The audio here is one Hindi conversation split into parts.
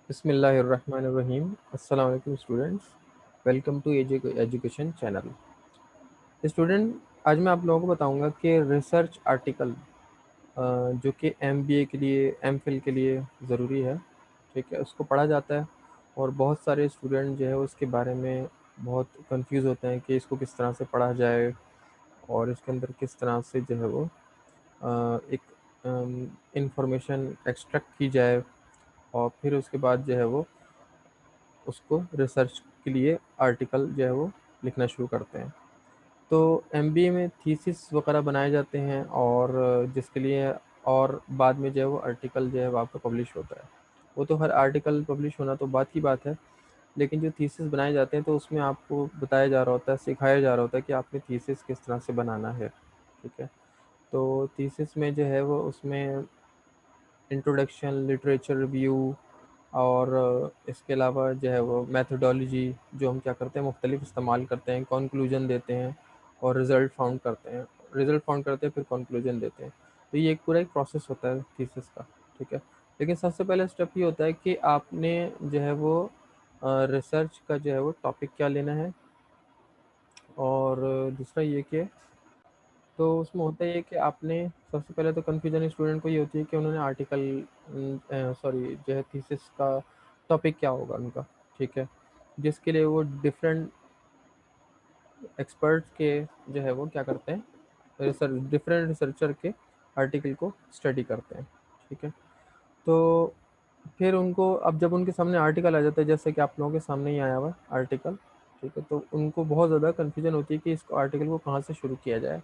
बिस्मिल्लाहिर्रहमानिर्रहीम। अस्सलाम वालेकुम students, welcome to education channel. Student, आज मैं आप लोगों को बताऊंगा कि रिसर्च आर्टिकल जो कि एमबीए के लिए, एमफिल के लिए ज़रूरी है, ठीक है, उसको पढ़ा जाता है। और बहुत सारे स्टूडेंट जो है उसके बारे में बहुत कंफ्यूज होते हैं कि इसको किस तरह से पढ़ा जाए और इसके अंदर किस तरह से जो है वो एक इंफॉर्मेशन एक्सट्रैक्ट की जाए और फिर उसके बाद जो है वो उसको रिसर्च के लिए आर्टिकल जो है वो लिखना शुरू करते हैं। तो एमबीए में थीसिस वगैरह बनाए जाते हैं और जिसके लिए और बाद में जो है वो आर्टिकल जो है वो आपका पब्लिश होता है। वो तो हर आर्टिकल पब्लिश होना तो बात की बात है, लेकिन जो थीसिस बनाए जाते हैं तो उसमें आपको बताया जा रहा होता है, सिखाया जा रहा होता है कि आपने थीसिस किस तरह से बनाना है, ठीक है। तो थीसिस में जो है वो उसमें इंट्रोडक्शन, लिटरेचर रिव्यू और इसके अलावा जो है वो मेथोडोलॉजी जो हम क्या करते हैं मुख्तलिफ इस्तेमाल करते हैं, कंक्लूजन देते हैं और रिज़ल्ट फाउंड करते हैं, फिर कंक्लूजन देते हैं। तो ये एक पूरा एक प्रोसेस होता है थीसिस का, ठीक है। लेकिन सबसे पहले स्टेप ये होता है कि आपने जो है वो रिसर्च का जो है वो टॉपिक क्या लेना है। और दूसरा ये कि तो उसमें होता ये है कि आपने सबसे पहले तो कन्फ्यूजन स्टूडेंट को ये होती है कि उन्होंने आर्टिकल सॉरी जो है थीसिस का टॉपिक क्या होगा उनका, ठीक है। जिसके लिए वो डिफरेंट एक्सपर्ट्स के जो है वो क्या करते हैं, डिफरेंट रिसर्चर के आर्टिकल को स्टडी करते हैं, ठीक है। तो फिर उनको, अब जब उनके सामने आर्टिकल आ जाता है, जैसे कि आप लोगों के सामने ही आया हुआ आर्टिकल, ठीक है, तो उनको बहुत ज़्यादा कन्फ्यूजन होती है कि इस आर्टिकल को कहाँ से शुरू किया जाए।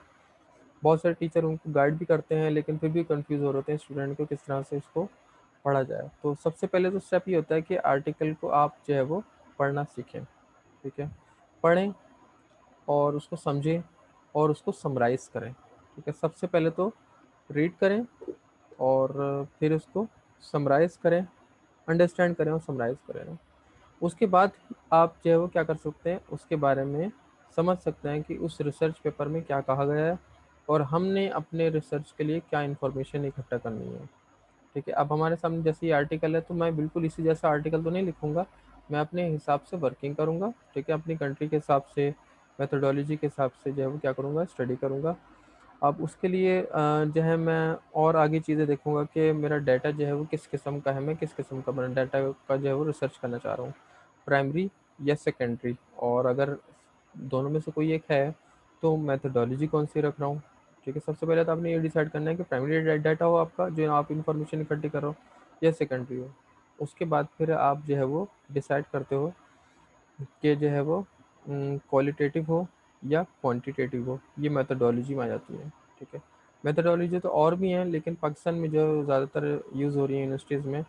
बहुत सारे टीचर उनको गाइड भी करते हैं, लेकिन फिर भी कंफ्यूज हो रहे होते हैं स्टूडेंट को किस तरह से इसको पढ़ा जाए। तो सबसे पहले तो स्टेप ये होता है कि आर्टिकल को आप जो है वो पढ़ना सीखें, ठीक है। पढ़ें और उसको समझें और उसको समराइज़ करें, ठीक है। सबसे पहले तो रीड करें और फिर उसको समराइज़ करें, अंडरस्टैंड करें और समराइज़ करें ना। उसके बाद आप जो है वो क्या कर सकते हैं, उसके बारे में समझ सकते हैं कि उस रिसर्च पेपर में क्या कहा गया है और हमने अपने रिसर्च के लिए क्या इन्फॉर्मेशन इकट्ठा करनी है, ठीक है। अब हमारे सामने जैसे ये आर्टिकल है तो मैं बिल्कुल इसी जैसा आर्टिकल तो नहीं लिखूंगा, मैं अपने हिसाब से वर्किंग करूंगा, ठीक है। अपनी कंट्री के हिसाब से, मेथोडोलॉजी के हिसाब से जो है वो क्या करूंगा, स्टडी करूंगा। अब उसके लिए जो है मैं और आगे चीज़ें देखूंगा कि मेरा डाटा जो है वो किस किस्म का है, मैं किस किस्म का मेरा डाटा का जो है वो रिसर्च करना चाह रहा हूँ, प्राइमरी या सेकेंडरी। और अगर दोनों में से कोई एक है तो मेथोडोलॉजी कौन सी रख रहा हूँ, ठीक है। सबसे पहले तो आपने ये डिसाइड करना है कि प्राइमरी डाटा हो आपका जो आप इंफॉर्मेशन इकट्ठी कर रहे हो, या सेकेंडरी हो। उसके बाद फिर आप जो है वो डिसाइड करते हो कि जो है वो क्वालिटेटिव हो या क्वांटिटेटिव हो। ये मेथोडोलॉजी में आ जाती है, ठीक है। मेथोडोलॉजी तो और भी हैं, लेकिन पाकिस्तान में जो ज़्यादातर यूज़ हो रही है यूनिवर्सिटीज़ में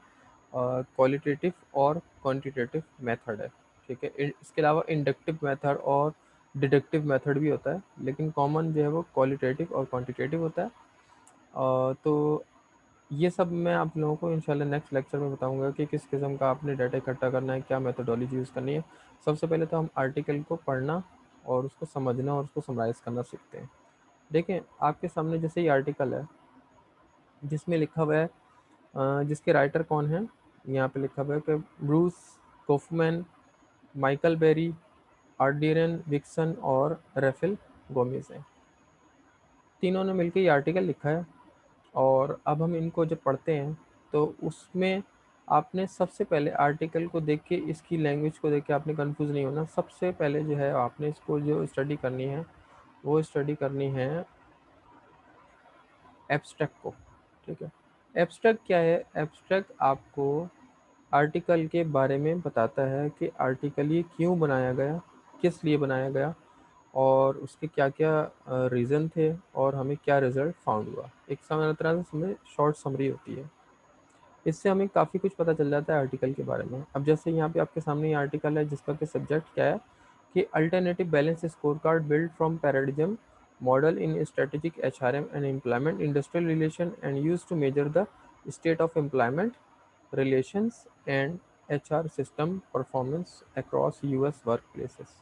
क्वालिटेटिव और क्वांटिटेटिव मेथड है, ठीक है। इसके अलावा इंडक्टिव मेथड और डिडक्टिव मेथड भी होता है, लेकिन कॉमन जो है वो क्वालिटेटिव और क्वांटिटेटिव होता है। तो ये सब मैं आप लोगों को इंशाल्लाह नेक्स्ट लेक्चर में बताऊंगा कि किस किस्म का आपने डाटा इकट्ठा करना है, क्या मेथोडोलॉजी यूज़ करनी है। सबसे पहले तो हम आर्टिकल को पढ़ना और उसको समझना और उसको समराइज़ करना सीखते हैं। देखें, आपके सामने जैसे ये आर्टिकल है जिसमें लिखा हुआ है जिसके राइटर कौन है, यहाँ पे लिखा हुआ है कि ब्रूस कोफमैन, माइकल बेरी, आर्डियन विक्सन और रेफेल गोमेज हैं। तीनों ने मिलकर ये आर्टिकल लिखा है। और अब हम इनको जब पढ़ते हैं तो उसमें आपने सबसे पहले आर्टिकल को देख के, इसकी लैंग्वेज को देख के आपने कंफ्यूज नहीं होना। सबसे पहले जो है आपने इसको जो स्टडी करनी है वो स्टडी करनी है एब्स्ट्रैक्ट को, ठीक है। एब्स्ट्रैक्ट क्या है? एब्स्ट्रैक्ट आपको आर्टिकल के बारे में बताता है कि आर्टिकल ये क्यों बनाया गया, किस लिए बनाया गया और उसके क्या क्या रीज़न थे और हमें क्या रिज़ल्ट फाउंड हुआ। एक समय तरह से हमें शॉर्ट समरी होती है। इससे हमें काफ़ी कुछ पता चल जाता है आर्टिकल के बारे में। अब जैसे यहाँ पे आपके सामने ये आर्टिकल है जिसका कि सब्जेक्ट क्या है कि alternative balance score card build from paradigm model in strategic HRM and employment industrial relation and use to measure the state of employment relations and HR system performance across US work places.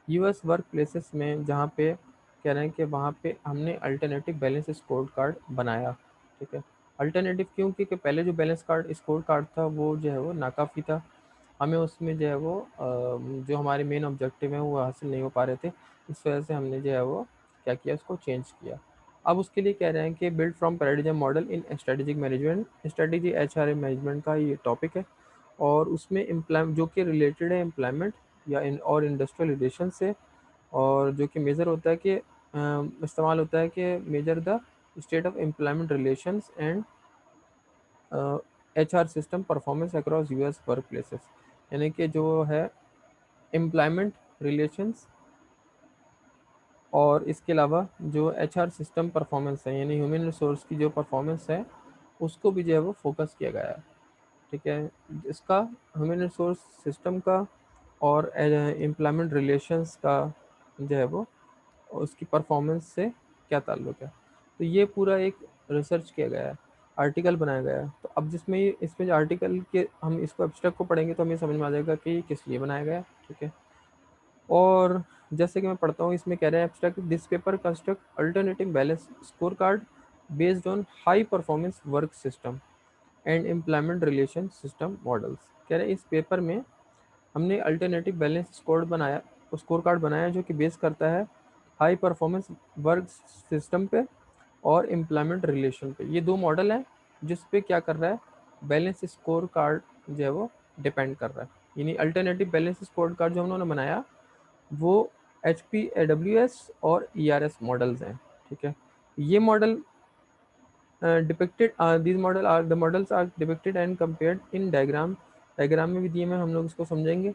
US work places में जहाँ पे कह रहे हैं कि वहाँ पे हमने अल्टरनेटिव बैलेंस स्कोर कार्ड बनाया, ठीक है। अल्टरनेटिव क्यों? क्योंकि पहले जो बैलेंस कार्ड स्कोर कार्ड था वो जो है वो नाकाफ़ी था, हमें उसमें जो है वो जो हमारे मेन ऑब्जेक्टिव हैं वो हासिल नहीं हो पा रहे थे। इस वजह से हमने जो है वो क्या किया, उसको चेंज किया। अब उसके लिए कह रहे हैं कि build from paradigm model in strategic management, strategy HRM management का ये टॉपिक है। और उसमें इम्प्लाय जो कि रिलेटेड है एम्प्लॉयमेंट या और इंडस्ट्रियल रिलेशन से, और जो कि मेजर होता है कि इस्तेमाल होता है कि major the state of employment relations and HR system performance across US work places. यानी कि जो है एम्प्लॉयमेंट रिलेशंस और इसके अलावा जो एचआर सिस्टम परफॉर्मेंस है, यानी ह्यूमन रिसोर्स की जो परफॉर्मेंस है उसको भी जो है वो फोकस किया गया है। ठीक है, इसका ह्यूमन रिसोर्स सिस्टम का और एम्प्लॉयमेंट रिलेशंस का जो है वो उसकी परफॉर्मेंस से क्या ताल्लुक है। तो ये पूरा एक रिसर्च किया गया है, आर्टिकल बनाया गया है। तो अब जिसमें इसमें जो आर्टिकल के हम इसको एब्स्ट्रैक्ट को पढ़ेंगे तो हमें समझ में आ जाएगा कि ये किस लिए बनाया गया है। ठीक है, और जैसे कि मैं पढ़ता हूँ, इसमें कह रहे हैं abstract this paper construct alternative balance score card based on high performance work system and employment relation system models. कह रहे हैं इस पेपर में हमने अल्टरनेटिव बैलेंस स्कोर कार्ड बनाया जो कि बेस करता है हाई परफॉर्मेंस वर्क सिस्टम पे और एम्प्लॉयमेंट रिलेशन पे। ये दो मॉडल हैं जिस पे क्या कर रहा है, बैलेंस स्कोर कार्ड जो है वो डिपेंड कर रहा है। यानी अल्टरनेटिव बैलेंस स्कोर कार्ड जो उन्होंने बनाया वो H P A W S और ई आर एस मॉडल्स हैं। ठीक है, ये model depicted these models are depicted and compared in diagram में भी दिए हैं, हम लोग इसको समझेंगे।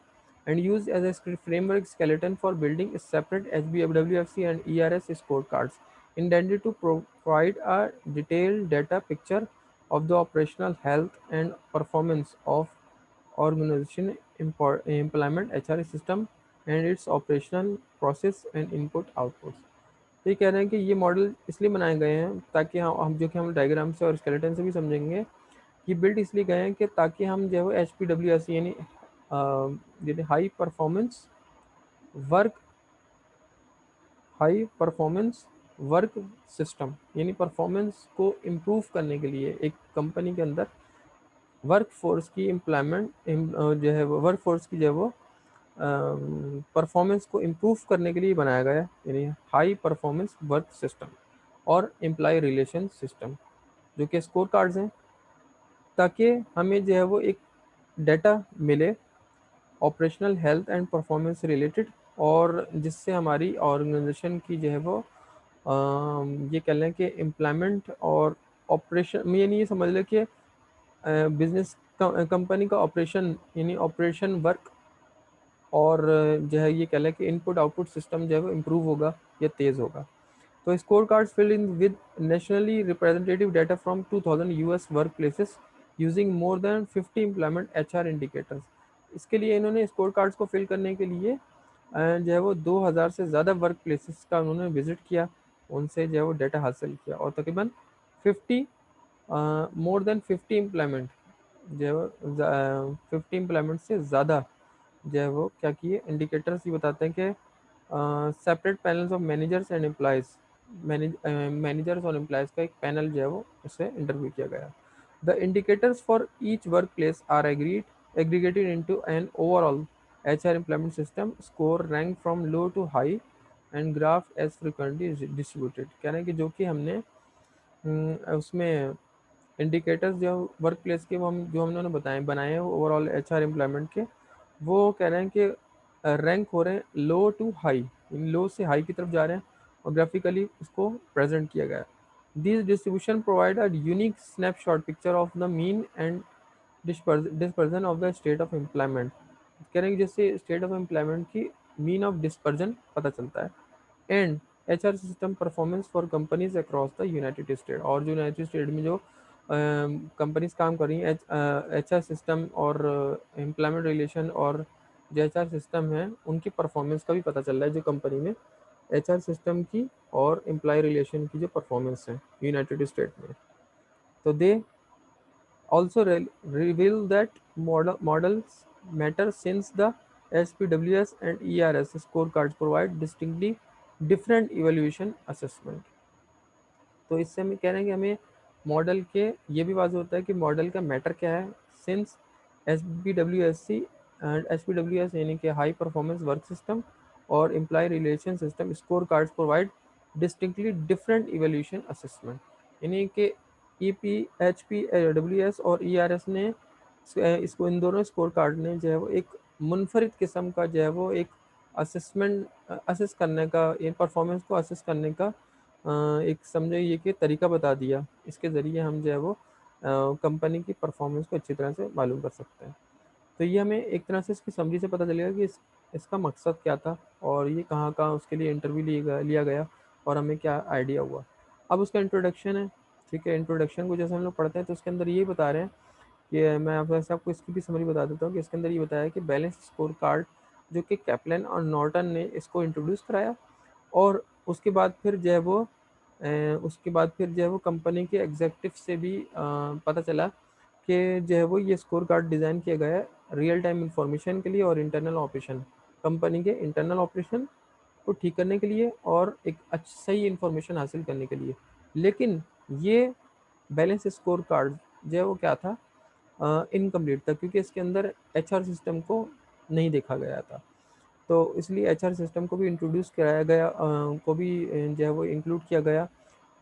and used as a framework skeleton for building separate HBWFC and ERS scorecards intended to provide a detailed data picture of the operational health and performance of organization implement HR system and its operational process and input outputs। तो ये कह रहे हैं कि ये मॉडल इसलिए बनाए गए हैं ताकि हम जो कि हम डायग्राम से और स्केलेटन से भी समझेंगे कि बिल्ड इसलिए गए हैं कि ताकि हम जो है एच पी डब्ल्यू एस यानी work high performance work system, यानी परफॉर्मेंस को इम्प्रूव करने के लिए एक कंपनी के अंदर वर्क फोर्स की एम्प्लॉयमेंट जो है वर्क फोर्स की जो है वो परफॉर्मेंस को इम्प्रूव करने के लिए बनाया गया है, यानी हाई परफॉर्मेंस वर्क सिस्टम और एम्प्लॉय रिलेशन सिस्टम जो कि स्कोर कार्ड्स हैं, ताकि हमें जो है वो एक डाटा मिले operational health and performance related, और जिससे हमारी ऑर्गेनाइजेशन की जो है वो ये कह लें कि एम्प्लॉयमेंट और ऑपरेशन में, यानी ये समझ लें कि बिजनेस कंपनी का ऑपरेशन यानी ऑपरेशन वर्क और जो है ये कह लें कि इनपुट आउटपुट सिस्टम जो है वो इम्प्रूव होगा या तेज़ होगा। तो score cards filled in with nationally representative data from 2000 US work places using more than 50 employment HR indicators. इसके लिए इन्होंने स्कोर कार्ड्स को फिल करने के लिए जो है वो 2000 से ज़्यादा वर्क प्लेसेस का उन्होंने विजिट किया, उनसे जो है वो डाटा हासिल किया, और तकरीबन 50 मोर देन 50 एम्प्लॉयमेंट जो है वो 50 एम्प्लॉयमेंट से ज़्यादा जो है वो क्या किए, इंडिकेटर्स ये बताते हैं कि separate panels of managers and employees, managers और एम्प्लॉयज़ का एक पैनल जो है वो उससे इंटरव्यू किया गया। The indicators for each work place are aggregated into an overall HR employment system score rank from low to high and graph as frequently distributed. कह रहे हैं कि जो कि हमने उसमें इंडिकेटर्स जो वर्क प्लेस के वो हम जो हमने बनाए हैं ओवरऑल एचआर एम्प्लॉयमेंट के, वो कह रहे हैं कि रैंक हो रहे हैं लो टू हाई, इन लो से हाई की तरफ जा रहे हैं, और ग्राफिकली इसको प्रेजेंट किया गया है। This distribution provide a unique snapshot picture of the mean and dispersion of the state of employment. कह रहे हैं कि जिससे स्टेट ऑफ एम्प्लॉयमेंट की मीन ऑफ डिस्पर्जन पता चलता है, and HR system performance for companies across the United state. और जो यूनाइटेड स्टेट में जो कंपनीज काम कर रही हैं एचआर सिस्टम और एम्प्लॉयमेंट रिलेशन और जो एचआर सिस्टम है उनकी परफॉर्मेंस का भी पता चल रहा है, जो कंपनी में एचआर सिस्टम की और एम्प्लॉय रिलेशन की जो परफॉर्मेंस है यूनाइटेड स्टेट में। तो दे also reveal that models matter since the SPWS and ERS scorecards provide distinctly different evaluation assessment। तो इससे हम कह रहे हैं कि हमें मॉडल के ये भी वाज़ होता है कि मॉडल का मैटर क्या है, सिंस एसपीडब्ल्यूएससी एंड एसपीडब्ल्यूएस यानी कि हाई परफॉर्मेंस वर्क सिस्टम और employ relation system score cards provide distinctly different evolution assessment, यानी कि ईपी एचपी डब्ल्यूएस और ईआरएस ने इसको, इन दोनों स्कोर कार्ड ने जो है वो एक मुनफरिद किस्म का जो है वो एक असेसमेंट असेस करने का, इन परफॉर्मेंस को असेस करने का एक समझो ये कि तरीका बता दिया। इसके ज़रिए हम जो है वो कंपनी की परफॉर्मेंस को अच्छी तरह से मालूम कर सकते हैं। तो ये हमें एक तरह से इसकी समरी से पता चलेगा कि इसका मकसद क्या था और ये कहाँ कहाँ उसके लिए इंटरव्यू लिया गया और हमें क्या आइडिया हुआ। अब उसका इंट्रोडक्शन है, ठीक है। इंट्रोडक्शन को जैसे हम लोग पढ़ते हैं तो उसके अंदर ये बता रहे हैं कि मैं आप वैसे आपको इसकी भी समरी बता देता हूँ कि इसके अंदर ये बताया कि बैलेंस स्कोर कार्ड जो कि कैप्लन और नॉर्टन ने इसको इंट्रोड्यूस कराया, और उसके बाद फिर जो है वो कंपनी के एग्जेक्टिव से भी पता चला कि जो है वो ये स्कोर कार्ड डिज़ाइन किया गया है रियल टाइम इंफॉर्मेशन के लिए और इंटरनल ऑपरेशन, कंपनी के इंटरनल ऑपरेशन को ठीक करने के लिए और एक अच्छी सही इंफॉर्मेशन हासिल करने के लिए। लेकिन ये बैलेंस स्कोर कार्ड जो है वो क्या था, इनकम्प्लीट था, क्योंकि इसके अंदर एचआर सिस्टम को नहीं देखा गया था। तो इसलिए एचआर सिस्टम को भी इंट्रोड्यूस कराया गया, को भी जो है वो इंक्लूड किया गया,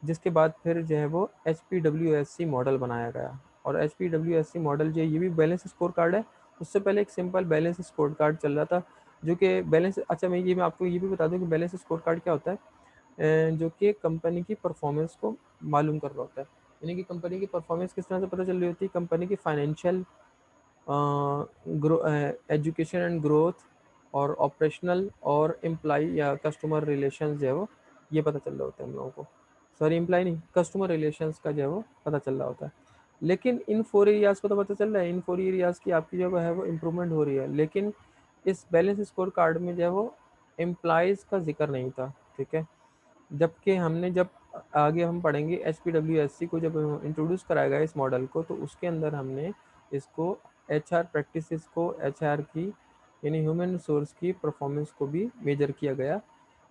जिसके बाद फिर जो है वो H P W S C model बनाया गया। और H P W S C model जो है ये भी बैलेंस स्कोर कार्ड है। उससे पहले एक सिंपल बैलेंस स्कोर कार्ड चल रहा था, जो कि बैलेंस, अच्छा मैं आपको ये भी बता दूं कि बैलेंस स्कोर कार्ड क्या होता है, जो कि कंपनी की परफॉर्मेंस को मालूम कर रहा होता है। यानी कि कंपनी की परफॉर्मेंस किस तरह से पता चल रही होती है, कंपनी की फाइनेंशियल, एजुकेशन एंड ग्रोथ, और ऑपरेशनल और एम्प्लॉय या कस्टमर रिलेशंस जो है वो ये पता चल रहा होता है हम लोगों को। सॉरी, एम्प्लॉय नहीं, कस्टमर रिलेशंस का जो है वो पता चल रहा होता है। लेकिन इन 4 एरियाज़ को तो पता चल रहा है, इन 4 एरियाज़ की आपकी जो है वो इम्प्रूवमेंट हो रही है, लेकिन इस बैलेंस स्कोर कार्ड में जो है वो एम्प्लॉयज़ का जिक्र नहीं था, ठीक है। जबकि हमने जब आगे हम पढ़ेंगे एचपीडब्ल्यूएससी को जब इंट्रोड्यूस कराया गया इस मॉडल को, तो उसके अंदर हमने इसको एचआर प्रैक्टिसेस को, एचआर की यानी ह्यूमन रिसोर्स की परफॉर्मेंस को भी मेजर किया गया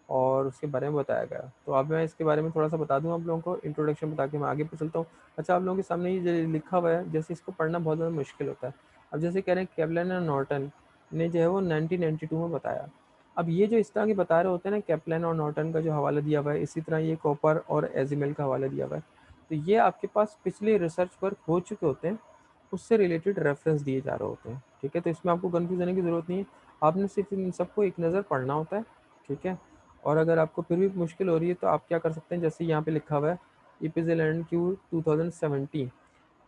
और उसके बारे में बताया गया। तो अब मैं इसके बारे में थोड़ा सा बता दूं आप लोगों को, इंट्रोडक्शन बता के मैं आगे पे चलता हूँ। अच्छा, आप लोगों के सामने ये जो लिखा हुआ है, जैसे इसको पढ़ना बहुत ज़्यादा मुश्किल होता है। अब जैसे कह रहे हैं केवलन और नॉर्टन ने जो है वो 1992 में बताया। अब ये जो इस तरह के बता रहे होते हैं ना, कैप्लन और नॉर्टन का जो हवाला दिया हुआ है, इसी तरह ये कॉपर और एजिमेल का हवाला दिया हुआ है। तो ये आपके पास पिछले रिसर्च वर्क हो चुके होते हैं, उससे रिलेटेड रेफरेंस दिए जा रहे होते हैं, ठीक है। तो इसमें आपको कन्फ्यूज होने की ज़रूरत नहीं है, आपने सिर्फ इन सबको एक नज़र पढ़ना होता है, ठीक है। और अगर आपको फिर भी मुश्किल हो रही है तो आप क्या कर सकते हैं, जैसे यहाँ पे लिखा हुआ है इपिजेल क्यू 2017,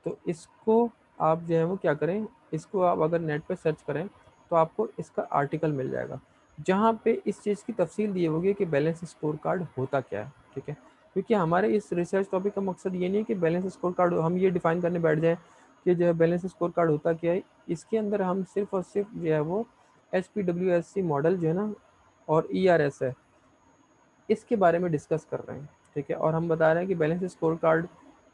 तो इसको आप जो है वो क्या करें, इसको आप अगर नेट पे सर्च करें तो आपको इसका आर्टिकल मिल जाएगा, जहाँ पे इस चीज़ की तफसील दी होगी कि बैलेंस स्कोर कार्ड होता क्या है, ठीक है। क्योंकि हमारे इस रिसर्च टॉपिक का मकसद ये नहीं है कि बैलेंस स्कोर कार्ड हम ये डिफाइन करने बैठ जाएं कि जो है बैलेंस स्कोर कार्ड होता क्या है। इसके अंदर हम सिर्फ और सिर्फ जो है वो H P W S C model जो है ना, और ई आर एस है, इसके बारे में डिस्कस कर रहे हैं, ठीक है। और हम बता रहे हैं कि बैलेंस स्कोर कार्ड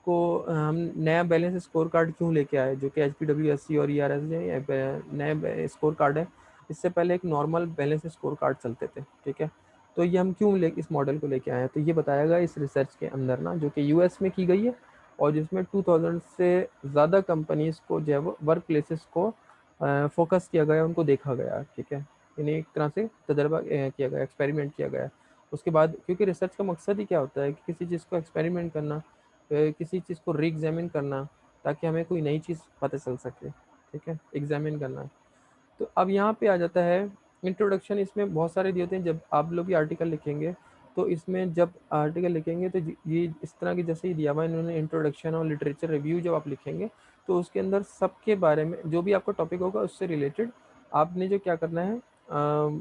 को हम नया बैलेंस स्कोर कार्ड क्यों लेके आए, जो कि H P W S C और ई आर एस नए स्कोर कार्ड है। इससे पहले एक नॉर्मल बैलेंस स्कोर कार्ड चलते थे, ठीक है। तो ये हम क्यों इस मॉडल को लेके आए हैं, तो ये बताया गया इस रिसर्च के अंदर ना, जो कि यूएस में की गई है, और जिसमें 2000 से ज़्यादा कंपनीज को जो है वो वर्क प्लेसेस को फोकस किया गया, उनको देखा गया, ठीक है। इन्हें एक तरह से तजर्बा किया गया, एक्सपेरिमेंट किया गया। उसके बाद क्योंकि रिसर्च का मकसद ही क्या होता है कि किसी चीज़ को एक्सपेरिमेंट करना, किसी चीज़ को री एग्जामिन करना, ताकि हमें कोई नई चीज़ पता चल सके, ठीक है, एग्जामिन करना। तो अब यहाँ पे आ जाता है इंट्रोडक्शन। इसमें बहुत सारे दिए होते हैं, जब आप लोग भी आर्टिकल लिखेंगे तो इसमें जब आर्टिकल लिखेंगे तो ये इस तरह की जैसे ही दिया हुआ इन्होंने इंट्रोडक्शन और लिटरेचर रिव्यू जब आप लिखेंगे तो उसके अंदर सबके बारे में जो भी आपका टॉपिक होगा उससे रिलेटेड आपने जो क्या करना है,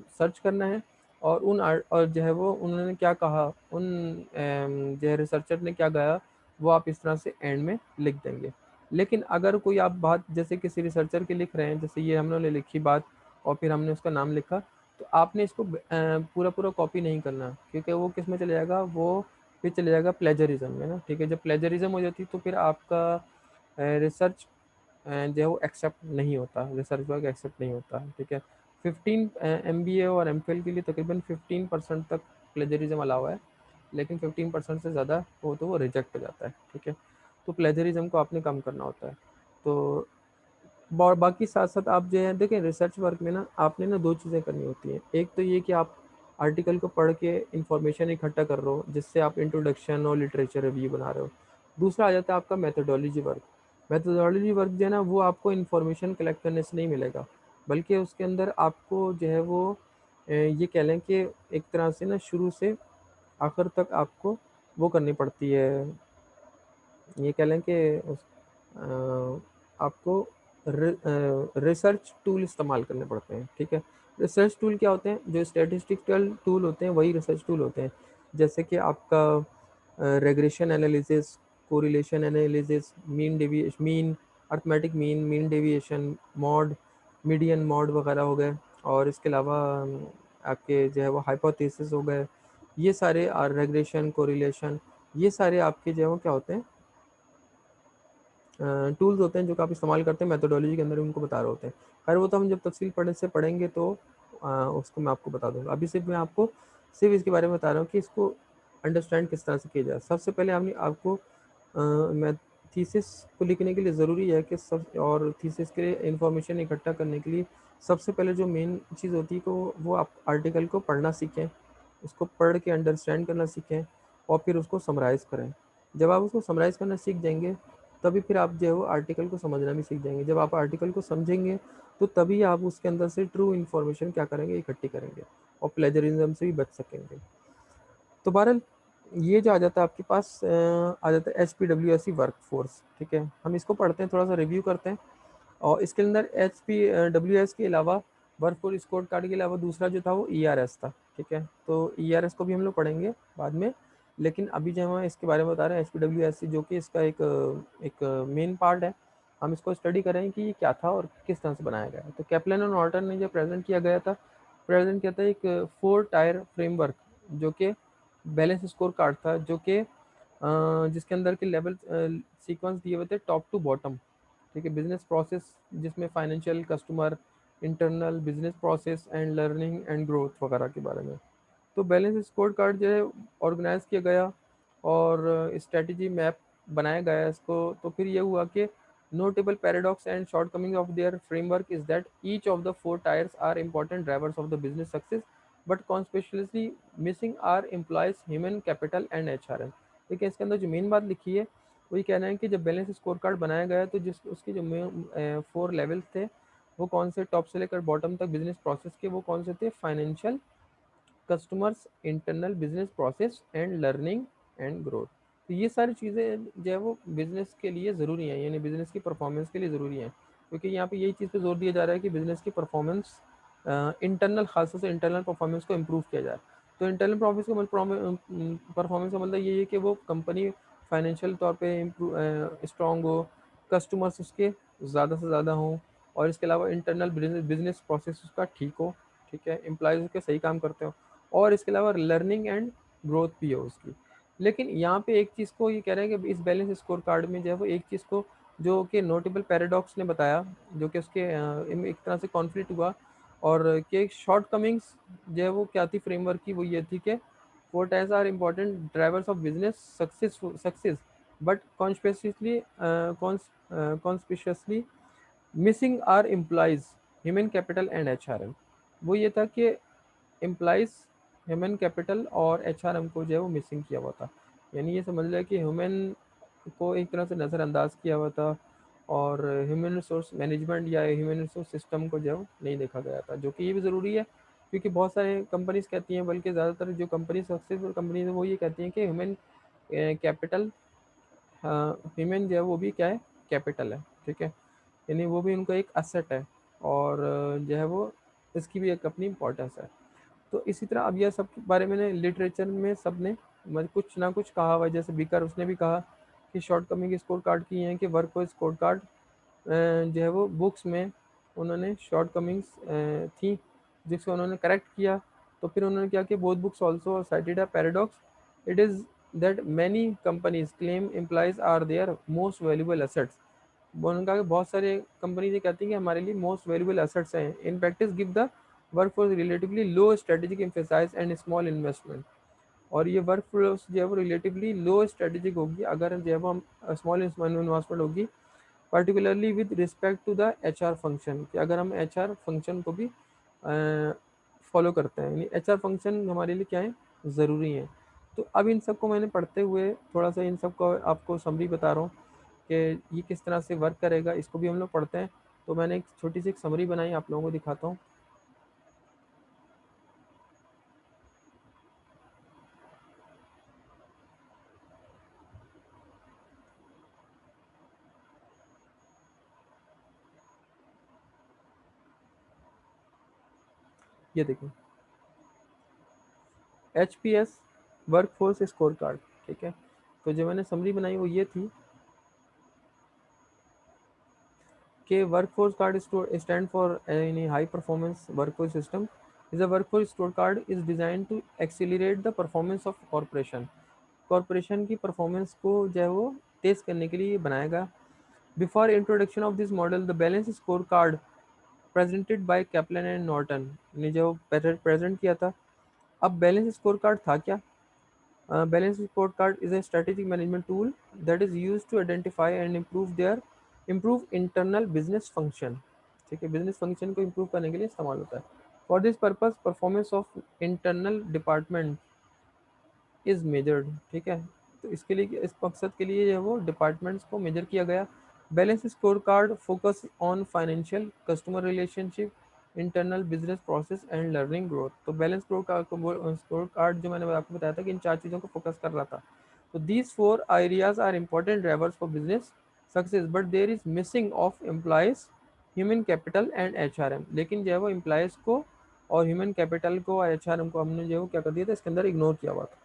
सर्च करना है। और और जो है वो उन्होंने क्या कहा, उन जो है रिसर्चर ने क्या गाया, वो आप इस तरह से एंड में लिख देंगे। लेकिन अगर कोई आप बात जैसे किसी रिसर्चर की लिख रहे हैं, जैसे ये हमने लिखी बात और फिर हमने उसका नाम लिखा, तो आपने इसको पूरा पूरा कॉपी नहीं करना, क्योंकि वो किस में चले जाएगा, वो फिर चले जाएगा प्लेजरिज्म में ना, ठीक है। जब प्लेजरिज्म हो जाती है तो फिर आपका रिसर्च जो है वो एक्सेप्ट नहीं होता, रिसर्च वर्क एक्सेप्ट नहीं होता, ठीक है। 15 MBA और MPhil के लिए तकरीबन 15% तक प्लेजरिज्म अलाउ है, लेकिन 15% से ज़्यादा हो तो वो रिजेक्ट हो जाता है, ठीक है। तो प्लेजरिज्म को आपने कम करना होता है। तो बाकी साथ साथ आप जो है देखें, रिसर्च वर्क में ना आपने ना दो चीज़ें करनी होती हैं। एक तो ये कि आप आर्टिकल को पढ़ के इंफॉर्मेशन इकट्ठा कर रहे हो, जिससे आप इंट्रोडक्शन और लिटरेचर रिव्यू बना रहे हो। दूसरा आ जाता है आपका मेथोडोलॉजी वर्क। मेथोडोलॉजी वर्क जो है ना, वो आपको इन्फॉर्मेशन कलेक्ट करने से नहीं मिलेगा, बल्कि उसके अंदर आपको जो है वो ये कह लें कि एक तरह से ना शुरू से आखिर तक आपको वो करनी पड़ती है। ये कह लें कि आपको रिसर्च टूल इस्तेमाल करने पड़ते हैं। ठीक है, रिसर्च टूल क्या होते हैं? जो स्टैटिस्टिकल टूल होते हैं वही रिसर्च टूल होते हैं। जैसे कि आपका regression analysis, correlation analysis, mean arithmetic mean, mean deviation, mod, median mode वगैरह हो गए। और इसके अलावा आपके जो है वो हाइपोथेसिस हो गए। ये सारे रेग्रेशन, कोरिलेशन, ये सारे आपके जो है वो क्या होते हैं, टूल्स होते हैं जो कि आप इस्तेमाल करते हैं मेथोडोलॉजी के अंदर, उनको बता रहे होते हैं। खैर वो तो हम जब तफसील पढ़ेंगे तो उसको मैं आपको बता दूंगा। अभी सिर्फ मैं आपको सिर्फ इसके बारे में बता रहा हूँ कि इसको अंडरस्टैंड किस तरह से किया जाए। सबसे पहले हमने आपको मैं थीसिस को लिखने के लिए ज़रूरी है कि सब, और थीसिस के लिए इंफॉर्मेशन इकट्ठा करने के लिए सबसे पहले जो मेन चीज़ होती है कि वो आप आर्टिकल को पढ़ना सीखें, उसको पढ़ के अंडरस्टैंड करना सीखें और फिर उसको समराइज़ करें। जब आप उसको समराइज़ करना सीख जाएंगे तभी फिर आप जो है वो आर्टिकल को समझना भी सीख जाएंगे। जब आप आर्टिकल को समझेंगे तो तभी आप उसके अंदर से ट्रू इन्फॉर्मेशन क्या करेंगे, इकट्ठी करेंगे और प्लेजरिज्म से भी बच सकेंगे। तो बहरहाल ये जो आ जाता है आपके पास आ जाता है HPWSC वर्क फोर्स। ठीक है, हम इसको पढ़ते हैं, थोड़ा सा रिव्यू करते हैं। और इसके अंदर HPWS के अलावा, वर्क फोर्स स्कोर कार्ड के अलावा दूसरा जो था वो ERS था। ठीक है, तो ERS को भी हम लोग पढ़ेंगे बाद में, लेकिन अभी जो हम इसके बारे में बता रहे हैं HPWSC, जो कि इसका एक मेन पार्ट है। हम इसको स्टडी करें कि ये क्या था और किस तरह से बनाया गया। तो कैप्लन और नॉर्टन ने जो प्रेजेंट किया था एक 4 टायर फ्रेमवर्क, जो कि बैलेंस स्कोर कार्ड था, जो कि जिसके अंदर के लेवल सीक्वेंस दिए हुए थे टॉप टू बॉटम। ठीक है, बिजनेस प्रोसेस जिसमें financial, customer, internal business process and learning and growth वगैरह के बारे में। तो बैलेंस स्कोर कार्ड जो है ऑर्गेनाइज किया गया और स्ट्रेटजी मैप बनाया गया इसको। तो फिर ये हुआ कि notable paradox and shortcoming of their framework is that each of the 4 tiers are important drivers of the business success, but conspicuously missing are employees, human capital and HRM। देखिए इसके अंदर जो मेन बात लिखी है वही कहना है कि जब बैलेंस स्कोर कार्ड बनाया गया तो जिस उसके जो 4 लेवल्स थे वो कौन से, टॉप से लेकर बॉटम तक बिजनेस प्रोसेस के, वो कौन से थे? Financial, customers, internal business process and learning and growth. तो ये सारी चीज़ें जो है वो बिजनेस के लिए ज़रूरी हैं, यानी बिजनेस की परफॉर्मेंस के लिए ज़रूरी हैं। क्योंकि यहाँ पे यही चीज़ पे जोर दिया जा रहा है कि बिजनेस की परफॉर्मेंस, इंटरनल, खासतौर से इंटरनल परफॉर्मेंस को इम्प्रूव किया जाए। तो इंटरनल परफॉर्मेंस का मतलब ये है कि वो कंपनी फाइनेंशियल तौर पे स्ट्रॉन्ग हो, कस्टमर्स उसके ज़्यादा से ज़्यादा हों, और इसके अलावा इंटरनल बिजनेस प्रोसेस उसका ठीक हो। ठीक है, एम्प्लॉयज़ उसके सही काम करते हो, और इसके अलावा लर्निंग एंड ग्रोथ भी हो उसकी। लेकिन यहाँ पे एक चीज़ को ये कह रहे हैं कि इस बैलेंस स्कोर कार्ड में जो है वो एक चीज़ को, जो कि नोटेबल पैराडॉक्स ने बताया, जो कि उसके एक तरह से कॉन्फ्लिक्ट हुआ, और कि शॉर्ट कमिंग्स जो है वो क्या थी फ्रेमवर्क की, वो ये थी कि 4 tiers are important drivers of business success, but conspicuously missing are employees, human capital and HRM। वो ये था कि एम्प्लॉयज़, ह्यूमन कैपिटल और HRM को जो है वो मिसिंग किया हुआ था। यानी ये समझ लिया कि ह्यूमन को एक तरह से नज़रअंदाज किया हुआ था, और ह्यूमन रिसोर्स मैनेजमेंट या ह्यूमन रिसोर्स सिस्टम को जो है वो नहीं देखा गया था, जो कि ये भी ज़रूरी है। क्योंकि बहुत सारे कंपनीज कहती हैं, बल्कि ज़्यादातर जो कंपनी सक्सेसफुल कंपनीज है वो ये कहती हैं कि ह्यूमन कैपिटल, ह्यूमन जो है वो भी क्या है, कैपिटल है। ठीक है, यानी वो भी उनका एक असेट है, और जो है वो इसकी भी एक अपनी इम्पोर्टेंस है। तो इसी तरह अब यह सब के बारे में लिटरेचर में सब ने मतलब कुछ ना कुछ कहा हुआ है। जैसे बीकर, उसने भी कहा कि शॉर्ट कमिंग स्कोर कार्ड की हैं कि वर्क को स्कोर कार्ड जो है वो बुक्स में उन्होंने शॉर्ट कमिंग्स थी, जिसको उन्होंने करेक्ट किया। तो फिर उन्होंने क्या किया, both books also cited a paradox, it is that many companies claim employees are their most valuable assets. उन्होंने कहा कि बहुत सारे कंपनी ये कहती हैं कि हमारे लिए मोस्ट वैल्यूबल एसेट्स हैं। In practice give the work for relatively low strategic emphasise and small investment. और ये वर्क फ्लोस जो है वो रिलेटिवली लो स्ट्रेटेजिक होगी अगर जो है वो हम स्मॉल इन्वेस्टमेंट होगी, particularly with respect to the HR function, कि अगर हम एचआर फंक्शन को भी फॉलो करते हैं, यानी एचआर फंक्शन हमारे लिए क्या है, ज़रूरी है। तो अब इन सबको मैंने पढ़ते हुए थोड़ा सा इन सब को आपको समरी बता रहा हूँ कि ये किस तरह से वर्क करेगा, इसको भी हम लोग पढ़ते हैं। तो मैंने एक छोटी सी एक समरी बनाई, आप लोगों को दिखाता हूँ। ये देखिए, H P S work force score card, ठीक है। तो जो मैंने समरी बनाई वो ये थी कि workforce card stand for any high performance workforce system is a workforce scorecard is designed to accelerate the performance of corporation, corporation की परफॉर्मेंस को जो है वो तेज करने के लिए ये बनाया गया। Before introduction of this model the balance score card presented by Kaplan and Norton ने जो प्रेजेंट किया था। अब बैलेंस स्कोर कार्ड था क्या? Balance scorecard is a strategic management tool that is used to identify and improve internal business function, ठीक है, बिजनेस फंक्शन को इम्प्रूव करने के लिए इस्तेमाल होता है। For this purpose performance of internal department is measured, ठीक है। तो इसके लिए, इस मकसद के लिए जो वो डिपार्टमेंट्स को मेजर किया गया। Balance score card focus on financial customer relationship internal business process and learning growth. तो बैलेंस स्कोर कार्ड जो मैंने आपको बताया था कि इन चार चीज़ों को फोकस कर रहा था। तो these four areas are important drivers for business success, but there is missing of employees human capital and H R M. लेकिन जो है वो एम्प्लॉयज़ को और ह्यूमन कैपिटल को और एच आर एम को हमने जो है वो क्या कर दिया था, इसके अंदर इग्नोर किया हुआ था।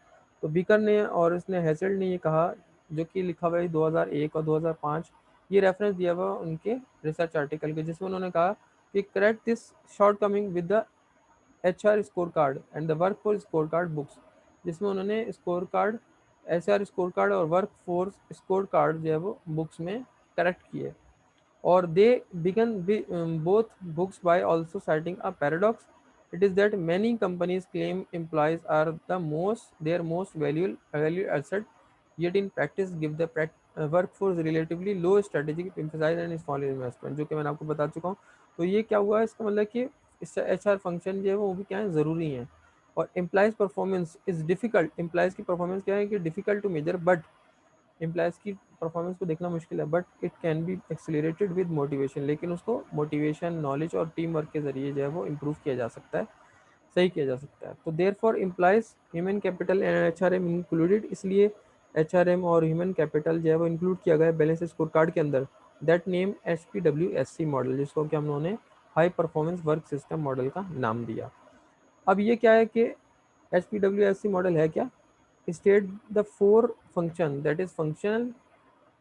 तो बीकर ने और इसने हेसेल्ड ने ये कहा, जो कि लिखा हुआ है 2001 और 2005, ये रेफरेंस दिया हुआ उनके रिसर्च आर्टिकल के, जिसमें उन्होंने कहा कि correct this short coming with the H R score card and the work force score card books, जिसमें उन्होंने score card, H R score card और वर्क फोर्स स्कोर कार्ड जो है वो बुक्स में करेक्ट किए। or they began both books by also citing a paradox. It is that many companies claim employees are the most their most valuable asset, yet in practice give the workforce relatively low strategic emphasize and small investment, जो कि मैंने आपको बता चुका हूँ। तो ये क्या हुआ, इसका मतलब कि इस एच आर फंक्शन जो है वो भी क्या है, ज़रूरी है। और employees performance is difficult, employees की परफॉर्मेंस क्या है कि difficult to measure, but employees की परफॉर्मेंस को देखना मुश्किल है, but it can be accelerated with motivation, लेकिन उसको मोटिवेशन, नॉलेज और टीम वर्क के जरिए जो है वो इम्प्रूव किया जा सकता है, सही किया जा सकता है। तो therefore employees human capital and H R M included, इसलिए एच आर एम और ह्यूमन कैपिटल जो है वो इंक्लूड किया गया है बैलेंस स्कोर कार्ड के अंदर। That name H P W S C model, जिसको कि हम लोगों ने high performance work system model का नाम दिया। अब ये क्या है कि H P W S C model है क्या? State the four function, that is functional,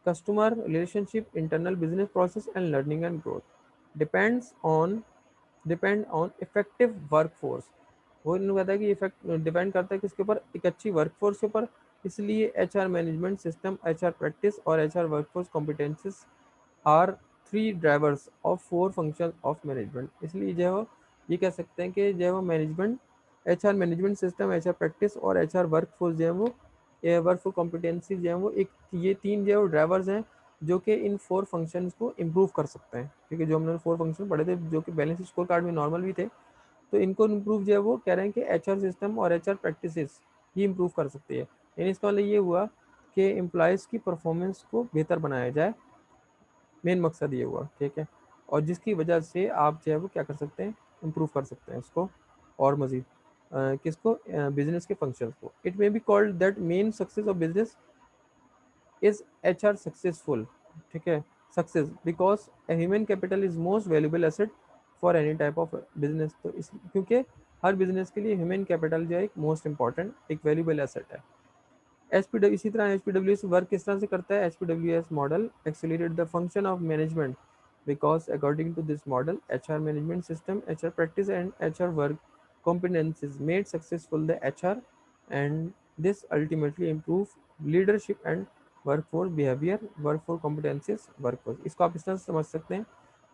customer relationship, internal business process and learning and growth depend on effective workforce। वो इन्होंने बताया कि इफेक्ट डिपेंड करता है किसके ऊपर, एक अच्छी वर्कफोर्स के ऊपर। इसलिए H R management system, H R practice और H R workforce competences are three drivers of four function of management. इसलिए जो है ये कह सकते हैं कि जो है वो management, H R management system, H R practice और एच आर वर्कफोर्स जो है वो, वर्क फॉर कॉम्पिटेंसी जो है वो एक, ये तीन जो है वो ड्राइवर्स हैं जो कि इन फोर फंक्शंस को इम्प्रूव कर सकते हैं। ठीक है, जो हमने फोर फंक्शन पढ़े थे जो कि बैलेंस स्कोर कार्ड में नॉर्मल भी थे, तो इनको इम्प्रूव जो है वो कह रहे हैं कि एच आर सिस्टम और एच आर प्रैक्टिस ही इम्प्रूव कर सकती है। यानी इसका मतलब ये हुआ कि एम्प्लॉयज़ की परफॉर्मेंस को बेहतर बनाया जाए, मेन मकसद ये हुआ, ठीक है। और जिसकी वजह से आप जो है वो क्या कर सकते हैं, इम्प्रूव कर सकते हैं उसको और मज़ीद, किसको, बिजनेस के फंक्शंस को। It may be called that main success of business is H R successful, ठीक है, success because human capital is most valuable asset for any type of business. तो इस क्योंकि हर बिजनेस के लिए ह्यूमन कैपिटल जो है एक मोस्ट इंपॉर्टेंट, एक वैल्यूबल एसेट है। एच पी डब्ल्यू, इसी तरह H P W S work किस तरह से करता है, H P W S model accelerate the function of management because according to this model H R management system, H R practice and H R work competencies made successful the HR, and this ultimately improve leadership and workforce behavior, workforce competencies, workforce। इसको आप इस तरह से समझ सकते हैं,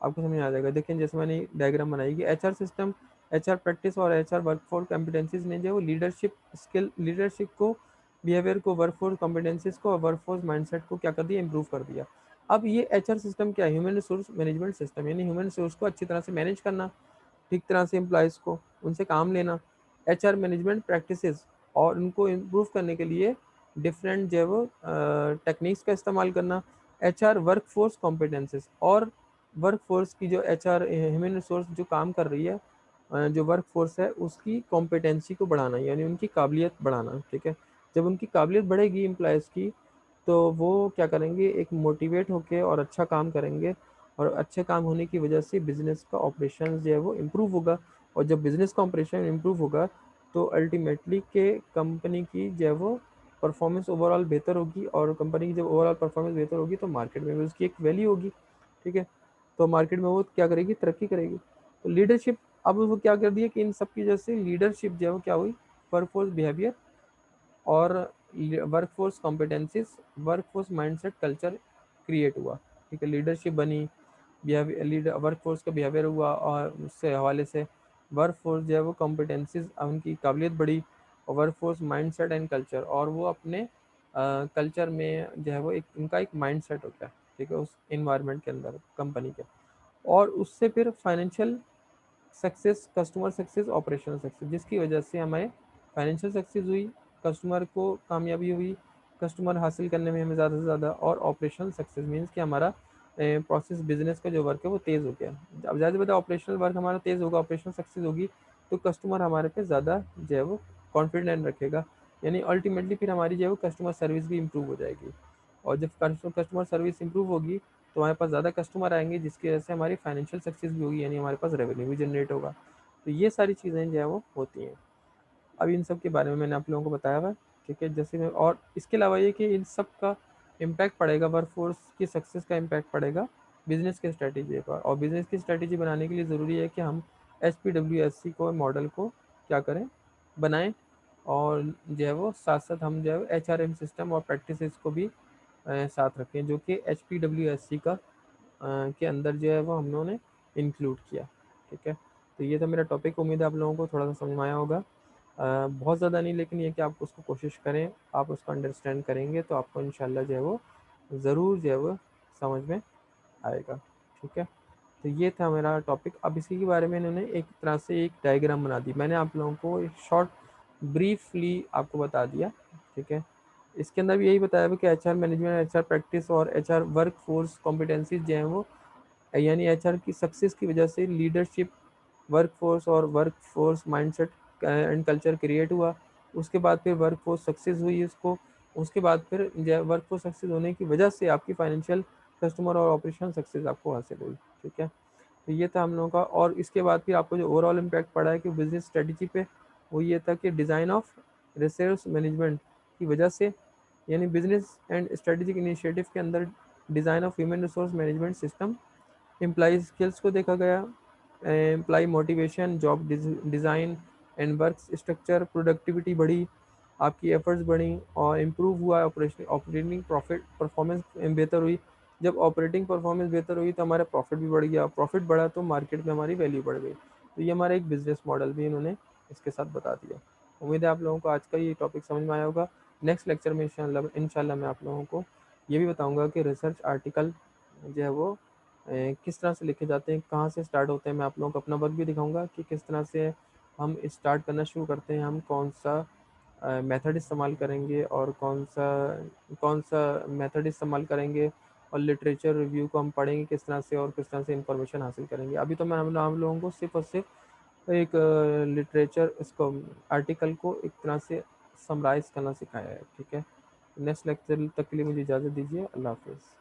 आपको समझ आ जाएगा। देखिए जैसे मैंने डायग्राम बनाई कि H R system HR practice और एचआर वर्कफोर्स कॉम्पिटेंसीज ने जो वो लीडरशिप स्किल, लीडरशिप को, बिहेवियर को, वर्कफोर्स कॉम्पिटेंसीज को और वर्कफोर्स माइंडसेट को क्या कर दिया, इंप्रूव कर दिया। अब ये एचआर सिस्टम क्या है, ह्यूमन रिसोर्स मैनेजमेंट सिस्टम, यानी ह्यूमन रिसोर्स को अच्छी तरह से मैनेज करना, ठीक तरह से एम्प्लॉयज़ को उनसे काम लेना, एचआर मैनेजमेंट प्रैक्टिसेस और उनको इम्प्रूव करने के लिए डिफरेंट जो है वो टेक्निक्स का इस्तेमाल करना, एचआर वर्कफोर्स कॉम्पिटेंसेस और वर्कफोर्स की जो एचआर ह्यूमन रिसोर्स जो काम कर रही है, जो वर्कफोर्स है उसकी कॉम्पिटेंसी को बढ़ाना, यानी उनकी काबिलियत बढ़ाना, ठीक है। जब उनकी काबिलियत बढ़ेगी एम्प्लॉयज़ की, तो वो क्या करेंगे, एक मोटिवेट होके और अच्छा काम करेंगे, और अच्छे काम होने की वजह से बिज़नेस का ऑपरेशन जो है वो इम्प्रूव होगा, और जब बिज़नेस का ऑपरेशन इम्प्रूव होगा तो अल्टीमेटली के कंपनी की जो है वो परफॉर्मेंस ओवरऑल बेहतर होगी, और कंपनी की जब ओवरऑल परफॉर्मेंस बेहतर होगी तो मार्केट में भी उसकी एक वैल्यू होगी, ठीक है। तो मार्केट में वो क्या करेगी, तरक्की करेगी। तो लीडरशिप, अब वो क्या कर दिया कि इन सब की वजह से लीडरशिप जो है वो क्या हुई, वर्कफोर्स बिहेवियर और workforce competencies, workforce mindset culture create हुआ, ठीक है। लीडरशिप बनी, बिहेवियर वर्कफोर्स का बिहेवियर हुआ, और उससे हवाले से वर्कफोर्स जो है वो कॉम्पिटेंसीज, उनकी काबिलियत बढ़ी, और वर्कफोर्स माइंडसेट एंड कल्चर, और वो अपने कल्चर में जो है वो एक उनका एक माइंडसेट होता है, ठीक है, उस इन्वायरमेंट के अंदर कंपनी के, और उससे फिर financial success, customer success, operational success, जिसकी वजह से हमें फाइनेंशियल सक्सेस हुई, कस्टमर को कामयाबी हुई, कस्टमर हासिल करने में हमें ज़्यादा से ज़्यादा, और ऑपरेशनल सक्सेस मीन्स कि हमारा प्रोसेस बिजनेस का जो वर्क है वो तेज़ हो गया। अब ज़्यादा से ज़्यादा ऑपरेशनल वर्क हमारा तेज़ होगा, ऑपरेशनल सक्सेस होगी, तो कस्टमर हमारे पे ज़्यादा जो है वो कॉन्फिडेंट रखेगा, यानी अल्टीमेटली फिर हमारी जो है वो कस्टमर सर्विस भी इम्प्रूव हो जाएगी, और जब कस्टमर सर्विस इम्प्रूव होगी तो हमारे पास ज़्यादा कस्टमर आएंगे, जिसकी वजह से हमारी फाइनेंशियल सक्सेस भी होगी, यानी हमारे पास रेवेन्यू भी जनरेट होगा। तो ये सारी चीज़ें जो है वो होती हैं। अब इन सब के बारे में मैंने आप लोगों को बताया हुआ है, ठीक है। जैसे मैं, और इसके अलावा ये कि इन सब का इम्पैक्ट पड़ेगा, वर्कफोर्स की सक्सेस का इम्पैक्ट पड़ेगा बिजनेस के स्ट्रैटेजी पर, और बिजनेस की स्ट्रैटेजी बनाने के लिए ज़रूरी है कि हम SPWSC को मॉडल को क्या करें, बनाएं, और जो है वो साथ साथ हम जो है HRM सिस्टम और प्रैक्टिसेस को भी साथ रखें, जो कि HPWSC का के अंदर जो है वो हम लोगों ने इंक्लूड किया, ठीक है। तो ये था मेरा टॉपिक, उम्मीद है आप लोगों को थोड़ा सा समझ में आया होगा, बहुत ज़्यादा नहीं, लेकिन ये कि आप उसको कोशिश करें, आप उसको अंडरस्टैंड करेंगे तो आपको इंशाल्लाह जो है वो ज़रूर जो है वो समझ में आएगा, ठीक है। तो ये था मेरा टॉपिक। अब इसी के बारे में इन्होंने एक तरह से एक डायग्राम बना दी, मैंने आप लोगों को एक शॉर्ट ब्रीफली आपको बता दिया, ठीक है। इसके अंदर भी यही बताया हुआ कि HR मैनेजमेंट, HR प्रैक्टिस और HR वर्क फोर्स कॉम्पिटेंसीज जो हैं वो, यानी HR की सक्सेस की वजह से लीडरशिप, वर्कफोर्स और workforce mindset and culture create हुआ। उसके बाद फिर वर्कफोर्स सक्सेस हुई उसको, उसके बाद फिर वर्कफोर्स सक्सेस होने की वजह से आपकी फाइनेंशियल, कस्टमर और ऑपरेशन सक्सेस आपको हासिल हुई, ठीक है। तो ये था हम लोगों का, और इसके बाद फिर आपको जो ओवरऑल इम्पैक्ट पड़ा है कि बिजनेस स्ट्रेटजी पे, वो ये था कि डिज़ाइन ऑफ रिसोर्स मैनेजमेंट की वजह से, यानी बिजनेस एंड स्ट्रेटेजिक इनिशिएटिव के अंदर design of human resource management system, employee skills को देखा गया, employee motivation, job design and work structure, productivity बढ़ी, आपकी एफर्ट्स बढ़ी, और इम्प्रूव हुआ ऑपरेटिंग प्रॉफिट परफॉर्मेंस बेहतर हुई। जब ऑपरेटिंग परफॉर्मेंस बेहतर हुई तो हमारा प्रॉफिट भी बढ़ गया, प्रॉफिट बढ़ा तो मार्केट में हमारी वैल्यू बढ़ गई। तो ये हमारा एक बिजनेस मॉडल भी इन्होंने इसके साथ बता दिया। उम्मीद है आप लोगों को आज का ये टॉपिक समझ में आया होगा। नेक्स्ट लेक्चर में इंशाल्लाह मैं आप लोगों को ये भी बताऊंगा कि रिसर्च आर्टिकल जो है वो किस तरह से लिखे जाते हैं, कहाँ से स्टार्ट होते हैं। मैं आप लोगों को अपना वर्क भी दिखाऊंगा कि किस तरह से हम स्टार्ट करना शुरू करते हैं, हम कौन सा मेथड इस्तेमाल करेंगे, और कौन सा मेथड इस्तेमाल करेंगे, और लिटरेचर रिव्यू को हम पढ़ेंगे किस तरह से, और किस तरह से इंफॉर्मेशन हासिल करेंगे। अभी तो मैं हम लोगों को सिर्फ और सिर्फ एक लिटरेचर इसको आर्टिकल को एक तरह से समराइज़ करना सिखाया है, ठीक है। नेक्स्ट लेक्चर तक के लिए मुझे इजाज़त दीजिए। अल्लाह हाफिज़।